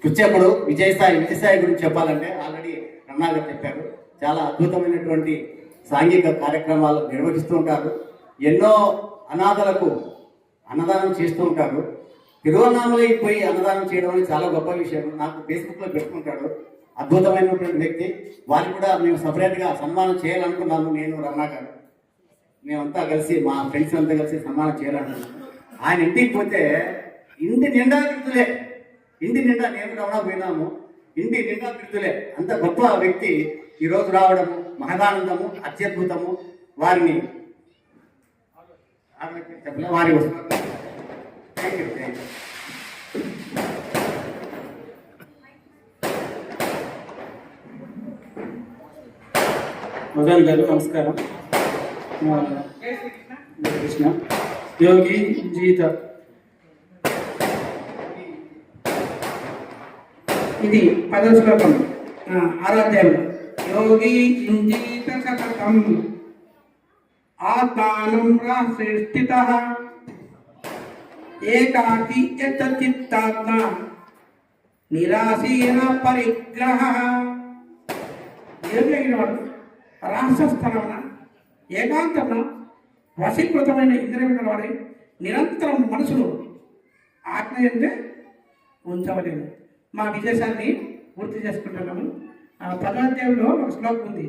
పుచ్చప్పుడు విజయసాయి గురించి చెప్పాలంటే ఆల్రెడీ రమణ గారు చెప్పారు. చాలా అద్భుతమైనటువంటి సాంఘిక కార్యక్రమాలు నిర్వహిస్తూ ఉంటారు. ఎన్నో అనాథలకు అన్నదానం చేస్తూ ఉంటారు. తిరువన్నామలైకి పోయి అన్నదానం చేయడం అనేది చాలా గొప్ప విషయం. నాకు ఫేస్బుక్లో పెట్టుకుంటాడు. అద్భుతమైనటువంటి వ్యక్తి. వారికి కూడా మేము సపరేట్గా సన్మానం చేయాలనుకున్నాము. నేను రమణ గారు మేమంతా కలిసి మా ఫ్రెండ్స్ అంతా కలిసి సన్మానం చేయాలనుకున్నాం. ఆయన ఇంటికి పోతే ఇంటి నిండా కృతులే. ఇంటి నిండా నేను రమణ పోయినాము. ఇంటి నిండా కృతులే. అంత గొప్ప వ్యక్తి ఈరోజు రావడము మహదానందము, అత్యద్భుతము. వారిని వారి మదన్ గారు నమస్కారం. కృష్ణ యోగి జీత ఇది 10వ శ్లోకం 6వ అధ్యాయం. యోగి ఇంజీత సతతం ఆత్మానం రాశ్రేష్ఠితః ఏకాకి యత చిత్తాత్మ నిరాశీన పరిగ్రహ. యోగి అయిన వాడు రాసస్థలమున ఏకాంతమున వశీకృతమైన ఇంద్రియముల వాడి నిరంతరం మనసును ఆజ్ఞయందే ఉంచవలేము. మా విదేశాన్ని పూర్తి చేసుకుంటున్నాము. 10వ అధ్యాయంలో ఒక శ్లోకం ఉంది.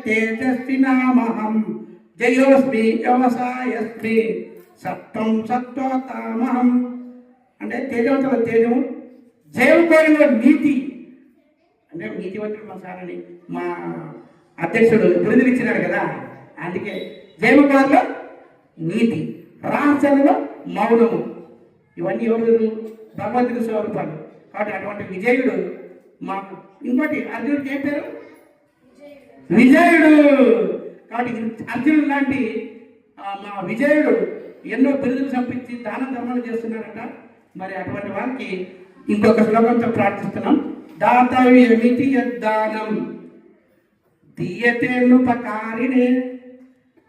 తేజస్వినామహం జయోస్మి వ్యవసాయస్మి సత్వం సత్వతామహం. అంటే తేజవంతుల తేజము, జయకోరిలో నీతి. అంటే నీతివంతుడు మా సారని మా అధ్యక్షుడు బిరుదులు ఇచ్చినాడు కదా, అందుకే జయమకారులో నీతి, రహస్యంలో మౌనము. ఇవన్నీ ఎవరు? భగవంతుని స్వరూపాలు. కాబట్టి అటువంటి విజయుడు మాకు. ఇంకోటి అర్జునుడికి ఏం పేరు? విజయుడు. కాబట్టి అర్జునుడు లాంటి మా విజయుడు ఎన్నో బిరుదులు సంపించి దాన ధర్మాలు చేస్తున్నారట. మరి అటువంటి వారికి ఇంకొక శ్లోకంతో ప్రార్థిస్తున్నాం. దాతవ్యమితి యద్దానం దీయతేనుపకారిణే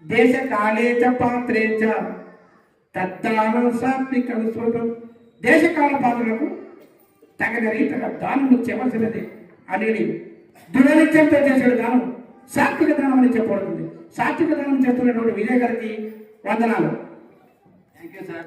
దేశకాలే చ పాత్రే చ తద్దానం సాత్వికం స్వతం. దేశకాల పాత్రలకు తగిన రీతిగా దానము చేయవలసినది అనేది దృఢనిత్యంతో చేసే దానం సాత్విక దానం అని చెప్పబడుతుంది. సాత్విక దానం చేస్తున్నటువంటి విజయ్ గారికి వందనాలు. Thank you sir.